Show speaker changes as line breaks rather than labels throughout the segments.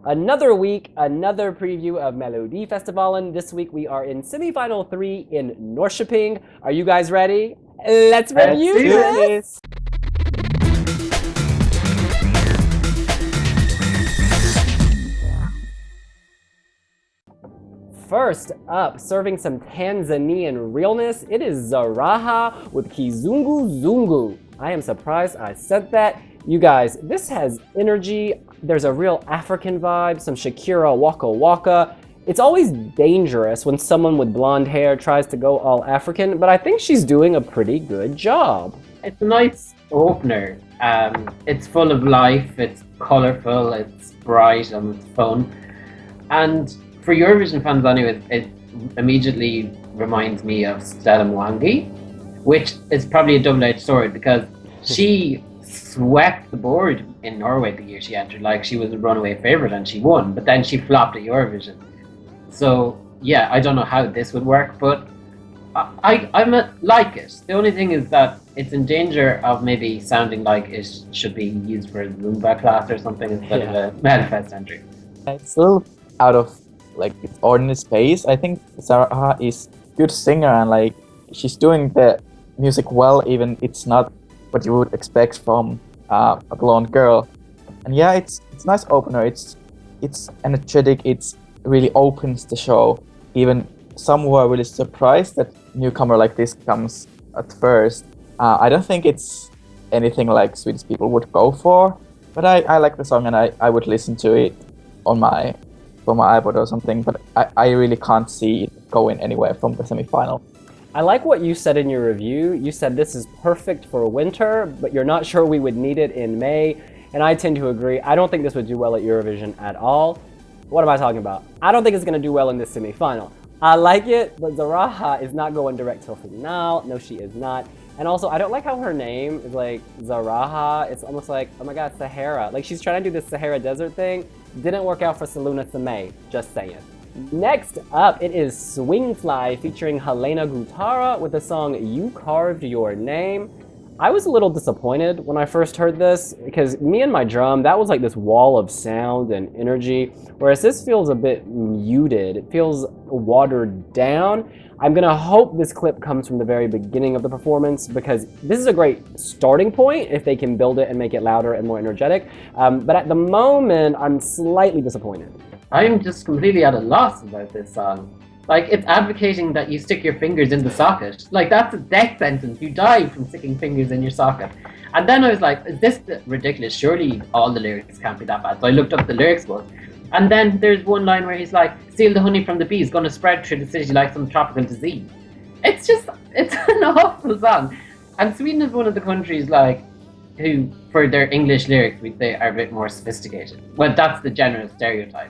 Another week, another preview of Melodifestivalen. This week we are in semifinal 3 in Norrköping. Are you guys ready? Let's
Let's
review
do
this! First up, serving some Tanzanian realness, it is SaRaha with Kizunguzungu. I am surprised I said that. You guys, this has energy. There's a real African vibe, some Shakira Waka Waka. It's always dangerous when someone with blonde hair tries to go all African, but I think she's doing a pretty good job.
It's a nice opener. It's full of life, it's colourful, it's bright, and it's fun. And for Eurovision fans anyway, it immediately reminds me of Stella Mwangi, which is probably a double-edged sword because she swept the board in Norway the year she entered. Like, she was a runaway favourite and she won, but then she flopped at Eurovision. So yeah, I don't know how this would work, but I like it. The only thing is that it's in danger of maybe sounding like it should be used for a Zumba class or something instead of a Melfest entry.
It's a little out of its ordinary space. I think SaRaha is good singer and she's doing the music well, even it's not what you would expect from a blonde girl. And yeah, it's nice opener. It's energetic. It's really opens the show. Even some who are really surprised that newcomer like this comes at first. I don't think it's anything like Swedish people would go for, but I like the song and I would listen to it on my iPod or something, but I really can't see it going anywhere from the semi-final.
I like what you said in your review. You said this is perfect for winter, but you're not sure we would need it in May, and I tend to agree. I don't think this would do well at Eurovision at all. What am I talking about? I don't think it's going to do well in this semi-final. I like it, but SaRaha is not going direct till finale. No, she is not. And also, I don't like how her name is like SaRaha. It's almost like, oh my god, Sahara. Like, she's trying to do this Sahara Desert thing. Didn't work out for Saluna Samay, just saying. Next up, it is Swingfly featuring Helena Gutarra with the song You Carved Your Name. I was a little disappointed when I first heard this because me and my drum, that was like this wall of sound and energy, whereas this feels a bit muted. It feels watered down. I'm gonna hope this clip comes from the very beginning of the performance because this is a great starting point if they can build it and make it louder and more energetic. But at the moment, I'm slightly disappointed.
I'm just completely at a loss about this song. Like, it's advocating that you stick your fingers in the socket. Like, that's a death sentence. You die from sticking fingers in your socket. And then I was like, is this ridiculous? Surely all the lyrics can't be that bad. So I looked up the lyrics book. And then there's one line where he's like, steal the honey from the bees, gonna spread through the city like some tropical disease. It's an awful song. And Sweden is one of the countries, who, for their English lyrics, we'd say are a bit more sophisticated. Well, that's the general stereotype.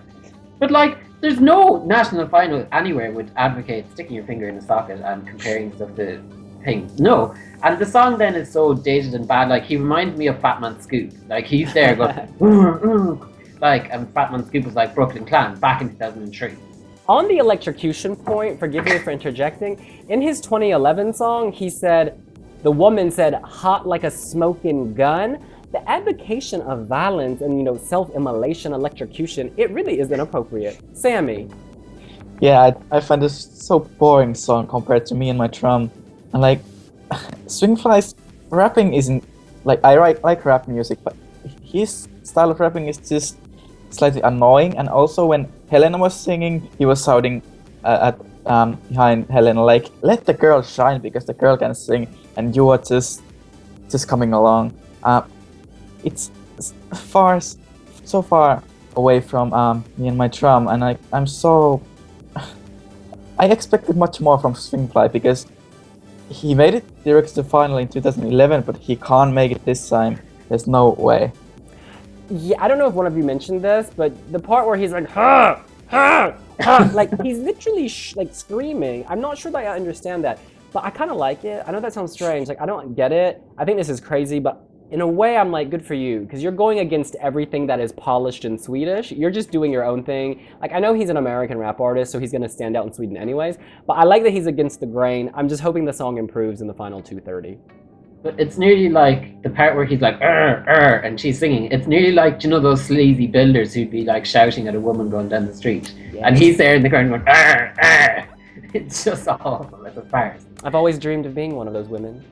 But there's no national final anywhere would advocate sticking your finger in a socket and comparing stuff to things. No. And the song then is so dated and bad. Like, he reminds me of Fat Man Scoop. Like, he's there going, and Fat Man Scoop was like Brooklyn Clan back in 2003.
On the electrocution point, forgive me for interjecting, in his 2011 song, he said, the woman said, hot like a smoking gun. The advocation of violence and, self-immolation, electrocution, it really is inappropriate. Sammy.
Yeah, I find this so boring song compared to Me and My Drum. And Swingfly's rapping isn't, I like rap music, but his style of rapping is just slightly annoying. And also when Helena was singing, he was shouting behind Helena, let the girl shine because the girl can sing and you are just coming along. It's so far away from Me and My Drum, and I'm so I expected much more from Swingfly because he made it direct to the final in 2011, but he can't make it this time. There's no way.
Yeah, I don't know if one of you mentioned this, but the part where he's like, ha, ha, ha, he's literally screaming. I'm not sure that I understand that, but I kind of like it. I know that sounds strange. I don't get it. I think this is crazy, but in a way, I'm like, good for you, because you're going against everything that is polished in Swedish. You're just doing your own thing. I know he's an American rap artist, so he's going to stand out in Sweden anyways, but I like that he's against the grain. I'm just hoping the song improves in the final 230.
But it's nearly like the part where he's like, and she's singing. It's nearly like, you know, those sleazy builders who'd be like shouting at a woman going down the street.
Yes.
And he's there in the ground going, It's just awful. It's a farce.
I've always dreamed of being one of those women.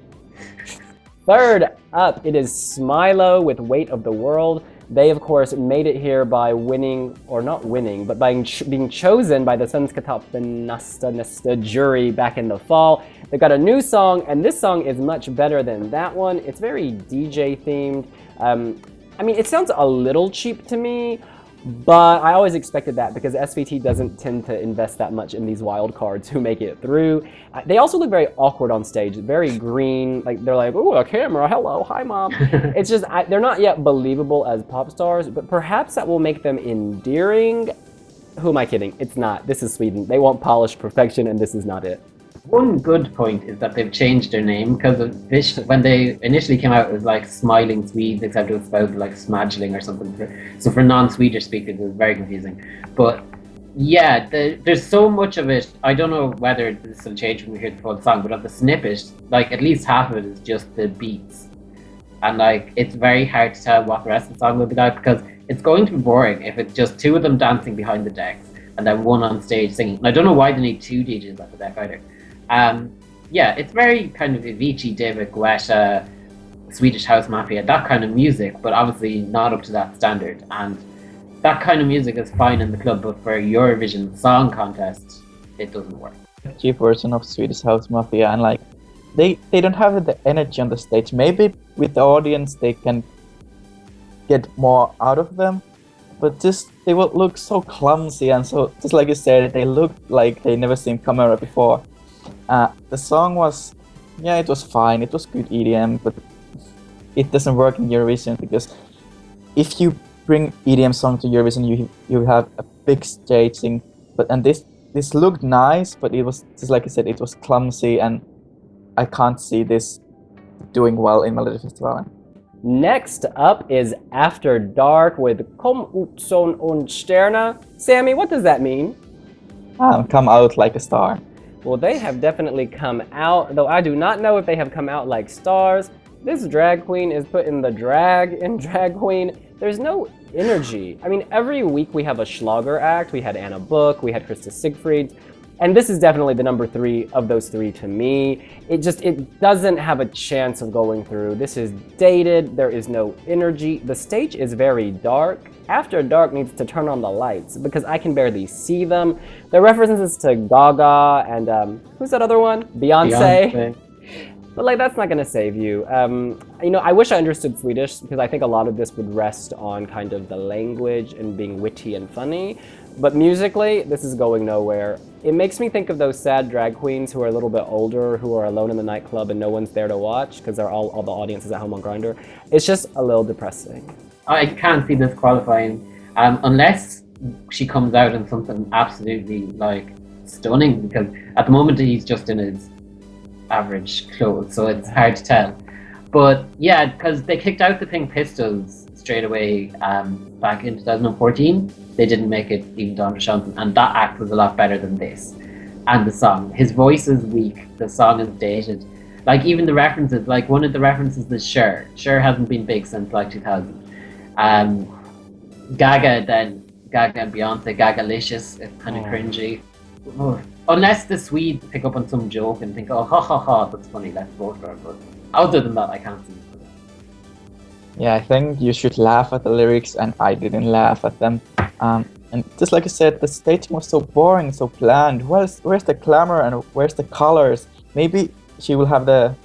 Third up, it is SMILO with Weight of the World. They, of course, made it here by winning, or not winning, but by being chosen by the Svenska Toppen jury back in the fall. They got a new song, and this song is much better than that one. It's very DJ themed. I mean, it sounds a little cheap to me, but I always expected that because SVT doesn't tend to invest that much in these wild cards who make it through. They also look very awkward on stage, very green. Like they're like, "Oh, a camera, hello, hi, mom." It's just they're not yet believable as pop stars, but perhaps that will make them endearing. Who am I kidding? It's not. This is Sweden. They want polished perfection, and this is not it.
One good point is that they've changed their name because of this. When they initially came out, it was like Smiling Swedes, except it was spelled like Smadgling or something. So for non-Swedish speakers, it was very confusing. But yeah, there's so much of it. I don't know whether this will change when we hear the full song, but of the snippet, like at least half of it is just the beats. And like it's very hard to tell what the rest of the song will be like because it's going to be boring if it's just two of them dancing behind the decks and then one on stage singing. And I don't know why they need two DJs at the deck either. Yeah, it's very kind of Avicii, David Guetta, Swedish House Mafia, that kind of music, but obviously not up to that standard. And that kind of music is fine in the club, but for Eurovision Song Contest, it doesn't work.
Cheap version of Swedish House Mafia, and like they don't have the energy on the stage. Maybe with the audience they can get more out of them, but just they will look so clumsy and so just like you said, they look like they never seen camera before. The song was, yeah, it was fine. It was good EDM, but it doesn't work in Eurovision because if you bring EDM song to Eurovision, you have a big staging. And this looked nice, but it was just like I said, it was clumsy, and I can't see this doing well in Melodifestivalen.
Next up is After Dark with Kom ut som en stjärna. Sammy, what does that mean?
Come out like a star.
Well, they have definitely come out, though I do not know if they have come out like stars. This drag queen is put in the drag in drag queen. There's no energy. I mean, every week we have a Schlager act. We had Anna Book, we had Krista Siegfried, and this is definitely the number 3 of those 3 to me. It doesn't have a chance of going through. This is dated, there is no energy. The stage is very dark. After Dark needs to turn on the lights because I can barely see them. The references to Gaga and who's that other one? Beyonce. But like that's not gonna save you. You know, I wish I understood Swedish because I think a lot of this would rest on kind of the language and being witty and funny. But musically, this is going nowhere. It makes me think of those sad drag queens who are a little bit older, who are alone in the nightclub and no one's there to watch because they're all the audience is at home on Grindr. It's just a little depressing.
I can't see this qualifying unless she comes out in something absolutely like stunning, because at the moment he's just in his average clothes, so it's hard to tell. But yeah, because they kicked out the Pink Pistols straight away back in 2014. They didn't make it even to Andersson, and that act was a lot better than this. And the song, his voice is weak, the song is dated. Like even the references, like one of the references is Cher. Cher hasn't been big since like 2000. Gaga and Beyonce, Gaga-licious, it's kind of cringy. Oh. Unless the Swedes pick up on some joke and think, oh, ha ha ha, that's funny, let's vote for it. But other than that, I can't see it.
Yeah, I think you should laugh at the lyrics, and I didn't laugh at them. And just like I said, the staging was so boring, so bland. Where's the glamour and where's the colors? Maybe he will have the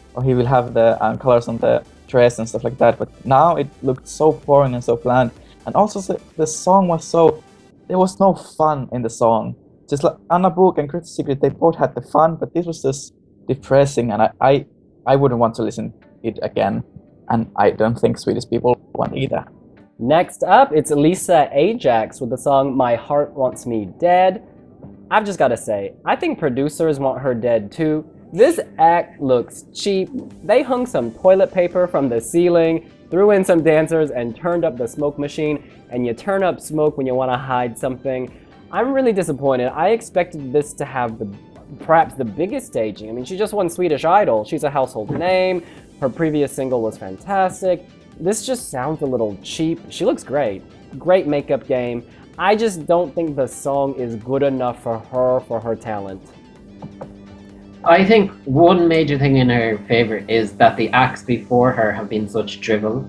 colors on the dress and stuff like that, but now it looked so boring and so bland. And also the song was there was no fun in the song. Just like Anna Book and Krista Secret, they both had the fun, but this was just depressing, and I wouldn't want to listen it again, and I don't think Swedish people want either.
Next up, it's Lisa Ajax with the song My Heart Wants Me Dead. I've just gotta say, I think producers want her dead too. This act looks cheap. They hung some toilet paper from the ceiling, threw in some dancers, and turned up the smoke machine, and you turn up smoke when you want to hide something. I'm really disappointed. I expected this to have perhaps the biggest staging. I mean, she just won Swedish Idol. She's a household name. Her previous single was fantastic. This just sounds a little cheap. She looks great. Great makeup game. I just don't think the song is good enough for her talent.
I think one major thing in her favor is that the acts before her have been such drivel,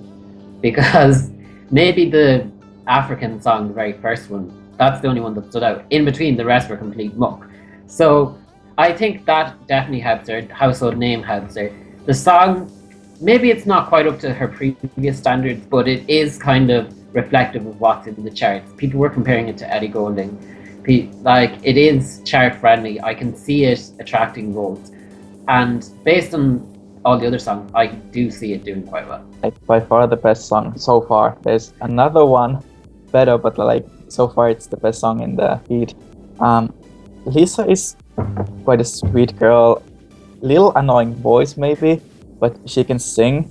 because maybe the African song, the very first one, that's the only one that stood out. In between, the rest were complete muck. So I think that definitely helps her. Household name helps her. The song, maybe it's not quite up to her previous standards, but it is kind of reflective of what's in the charts. People were comparing it to Ellie Goulding. Like, it is chart friendly. I can see it attracting votes, and based on all the other songs, I do see it doing quite well.
Like, by far the best song so far. There's another one better, but like so far it's the best song in the heat. Lisa is quite a sweet girl, little annoying voice maybe, but she can sing.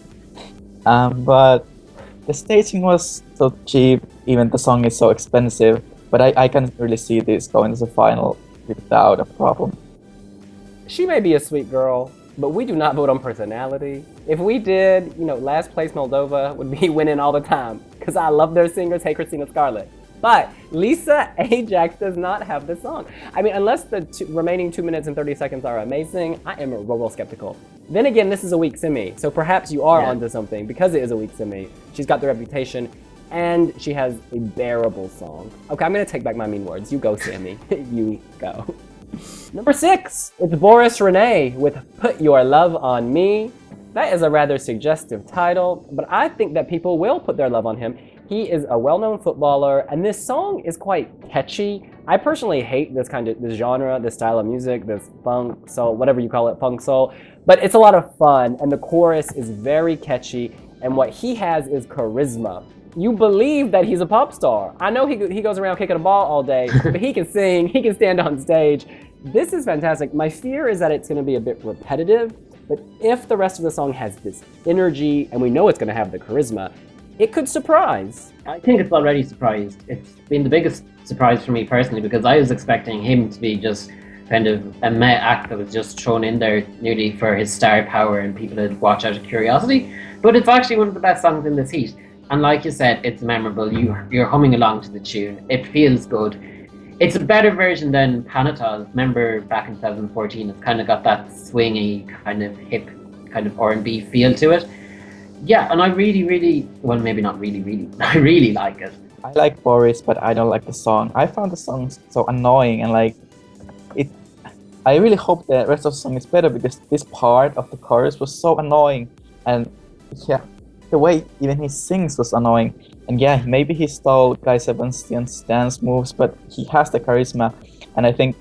But the staging was so cheap, even the song is so expensive. But I can really see this going to the final without a problem.
She may be a sweet girl, but we do not vote on personality. If we did, last place Moldova would be winning all the time, because I love their singers, hey Christina Scarlett. But Lisa Ajax does not have the song. I mean, unless the remaining 2 minutes and 30 seconds are amazing, I am a little skeptical. Then again, this is a weak semi, so perhaps you are onto something because it is a weak semi. She's got the reputation, and she has a bearable song. Okay, I'm gonna take back my mean words. You go, Sammy. You go. Number 6, it's Boris Renee with Put Your Love on Me. That is a rather suggestive title, but I think that people will put their love on him. He is a well-known footballer, and this song is quite catchy. I personally hate this genre, this style of music, this funk soul, whatever you call it, funk soul, but it's a lot of fun, and the chorus is very catchy, and what he has is charisma. You believe that he's a pop star. I know he goes around kicking a ball all day, but he can sing, he can stand on stage. This is fantastic. My fear is that it's gonna be a bit repetitive, but if the rest of the song has this energy, and we know it's gonna have the charisma, it could surprise.
I think it's already surprised. It's been the biggest surprise for me personally, because I was expecting him to be just kind of a meh act that was just thrown in there nearly for his star power and people to watch out of curiosity. But it's actually one of the best songs in this heat. And like you said, it's memorable. You're humming along to the tune. It feels good. It's a better version than Panatol. Remember back in 2014, it's kind of got that swingy, kind of hip, kind of R&B feel to it. Yeah, and I really, well, maybe not really, I really like it.
I like Boris, but I don't like the song. I found the song so annoying, and like it. I really hope the rest of the song is better, because this part of the chorus was so annoying, and yeah, the way even he sings was annoying. And yeah, maybe he stole Guy Sebastian's dance moves, but he has the charisma, and I think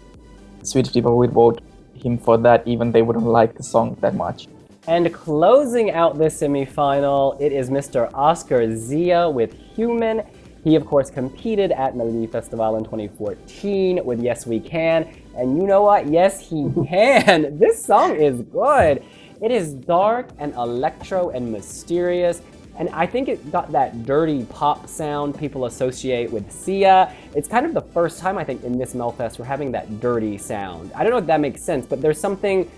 Swedish people would vote him for that, even they wouldn't like the song that much.
And closing out this semi-final, it is Mr. Oscar Zia with Human. He, of course, competed at Melodifestivalen in 2014 with Yes We Can. And you know what? Yes, he can. This song is good. It is dark and electro and mysterious. And I think it got that dirty pop sound people associate with Sia. It's kind of the first time, I think, in this Melfest we're having that dirty sound. I don't know if that makes sense, but there's something,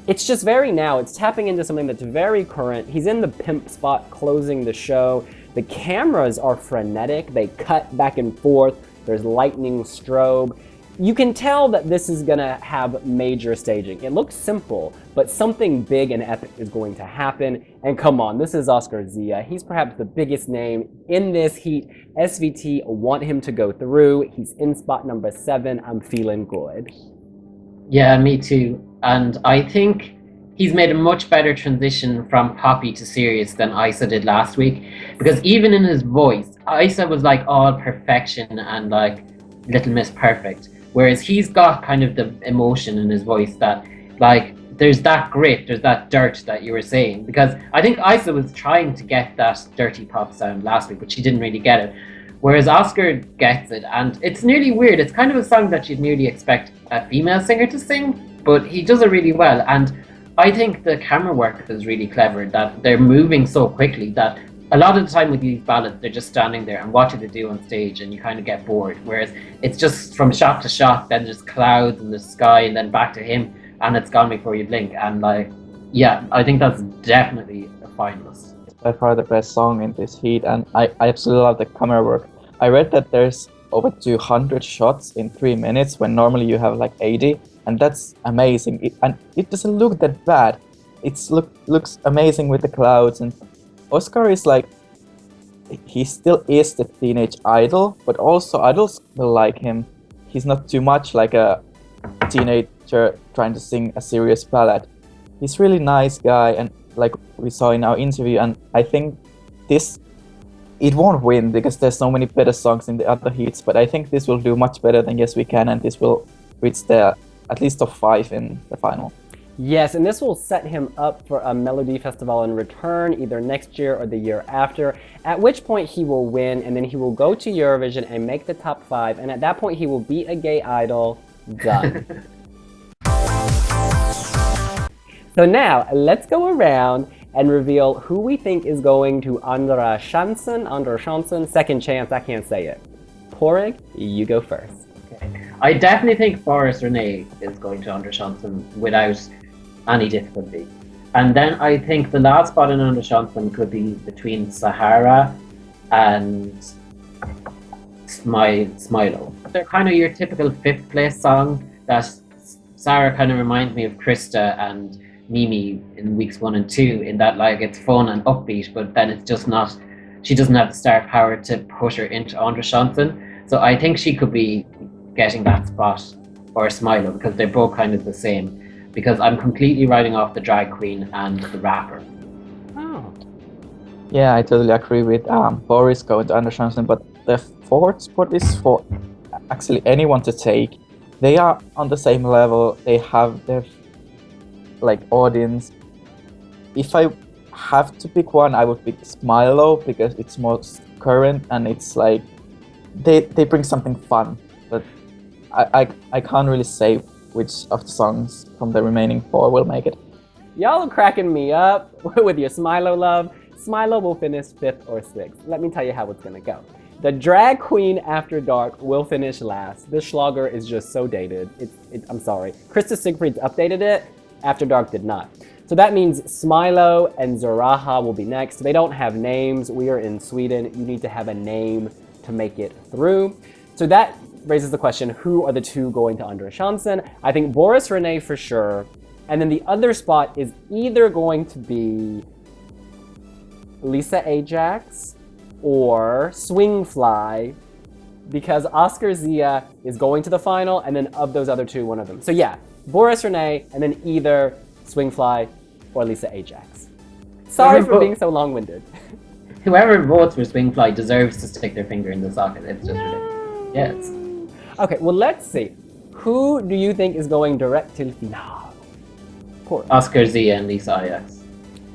it's just very now. It's tapping into something that's very current. He's in the pimp spot closing the show. The cameras are frenetic. They cut back and forth. There's lightning strobe. You can tell that this is gonna have major staging. It looks simple, but something big and epic is going to happen. And come on, this is Oscar Zia. He's perhaps the biggest name in this heat. SVT want him to go through. He's in spot number 7. I'm feeling good.
Yeah, me too. And I think he's made a much better transition from poppy to serious than Isa did last week. Because even in his voice, Isa was like all perfection and like Little Miss Perfect. Whereas he's got kind of the emotion in his voice that, like, there's that grit, there's that dirt that you were saying. Because I think Isa was trying to get that dirty pop sound last week, but she didn't really get it. Whereas Oscar gets it, and it's nearly weird. It's kind of a song that you'd nearly expect a female singer to sing, but he does it really well. And I think the camera work is really clever, that they're moving so quickly that a lot of the time with these ballads, they're just standing there and watching they do on stage, and you kind of get bored. Whereas it's just from shot to shot, then there's clouds in the sky, and then back to him, and it's gone before you blink. And like, Yeah, I think that's definitely a finalist.
By far the best song in this heat, and I absolutely love the camera work. I read that there's over 200 shots in 3 minutes when normally you have like 80, and that's amazing. And it doesn't look that bad. Looks amazing with the clouds, and Oscar is like, he still is the teenage idol, but also idols will like him. He's not too much like a teenager trying to sing a serious ballad. He's really nice guy, and like we saw in our interview, and I think it won't win because there's so many better songs in the other heats, but I think this will do much better than Yes We Can, and this will reach the at least top 5 in the final.
Yes, and this will set him up for a Melodifestivalen return either next year or the year after, at which point he will win, and then he will go to Eurovision and make the top 5, and at that point he will beat a gay idol. Done. So now, let's go around and reveal who we think is going to Andra Chansen, second chance, I can't say it. Porig, you go first.
Okay. I definitely think Boris Renee is going to Andra Chansen without any difficulty. And then I think the last spot in Andra Chansen could be between SaRaha and SMILO. They're kind of your typical 5th place song that SaRaha kind of reminds me of Krista and Mimi in weeks 1 and 2, in that like it's fun and upbeat, but then it's just not, she doesn't have the star power to push her into Andra Chansen. So I think she could be getting that spot, or SMILO, because they're both kind of the same. Because I'm completely writing off the drag queen and the rapper.
Oh.
Yeah, I totally agree with Boris going to Andra Chansen, but the 4th spot is for actually anyone to take. They are on the same level, they have their like audience. If I have to pick one, I would pick SMILO because it's most current and it's like they bring something fun, but I can't really say which of the songs from the remaining 4 will make it.
Y'all are cracking me up with your SMILO love. SMILO will finish 5th or 6th. Let me tell you how it's gonna go. The drag queen After Dark will finish last. This schlager is just so dated. I'm sorry. Krista Siegfried's updated it. After Dark did not. So that means SMILO and SaRaha will be next. They don't have names. We are in Sweden. You need to have a name to make it through. So that raises the question, who are the 2 going to Andra Chansen? I think Boris Renee for sure. And then the other spot is either going to be Lisa Ajax or Swingfly, because Oscar Zia is going to the final, and then of those other 2, one of them. So yeah, Boris Renee, and then either Swingfly or Lisa Ajax. Sorry for being so long-winded.
Whoever votes for Swingfly deserves to stick their finger in the socket. It's just ridiculous. Yes.
Okay, well let's see. Who do you think is going direct till final? Poor.
Oscar Zia and Lisa Ajax.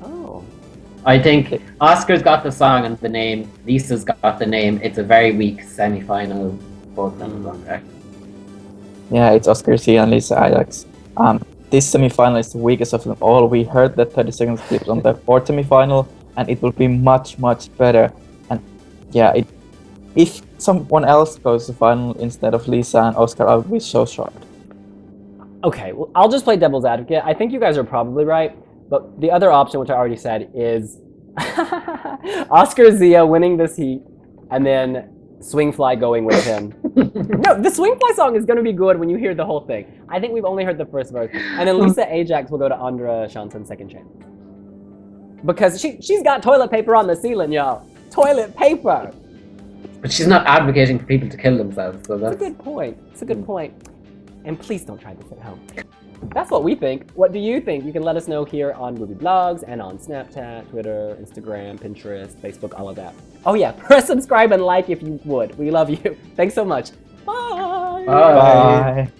Oh.
I think Oscar's got the song and the name, Lisa's got the name. It's a very weak semi-final. Both of them are correct.
Yeah, it's Oscar Zia and Lisa Ajax. This semi-final is the weakest of them all. We heard the 30-second clips on the 4th semi-final, and it will be much, much better. And yeah, if someone else goes to the final instead of Lisa and Oscar, I would be so shocked.
Okay, well, I'll just play devil's advocate. I think you guys are probably right, but the other option, which I already said, is Oscar Zia winning this heat, and then Swingfly going with him. No, the Swingfly song is going to be good when you hear the whole thing. I think we've only heard the first verse. And then Lisa Ajax will go to Andra Chansen second chance. Because she's got toilet paper on the ceiling, y'all. Toilet paper!
But she's not advocating for people to kill themselves, so that's...
It's a good point. It's a good point. And please don't try this at home. That's what we think. What do you think? You can let us know here on wiwibloggs and on Snapchat, Twitter, Instagram, Pinterest, Facebook, all of that. Oh yeah, press subscribe and like if you would. We love you. Thanks so much. Bye!
Bye!
Bye.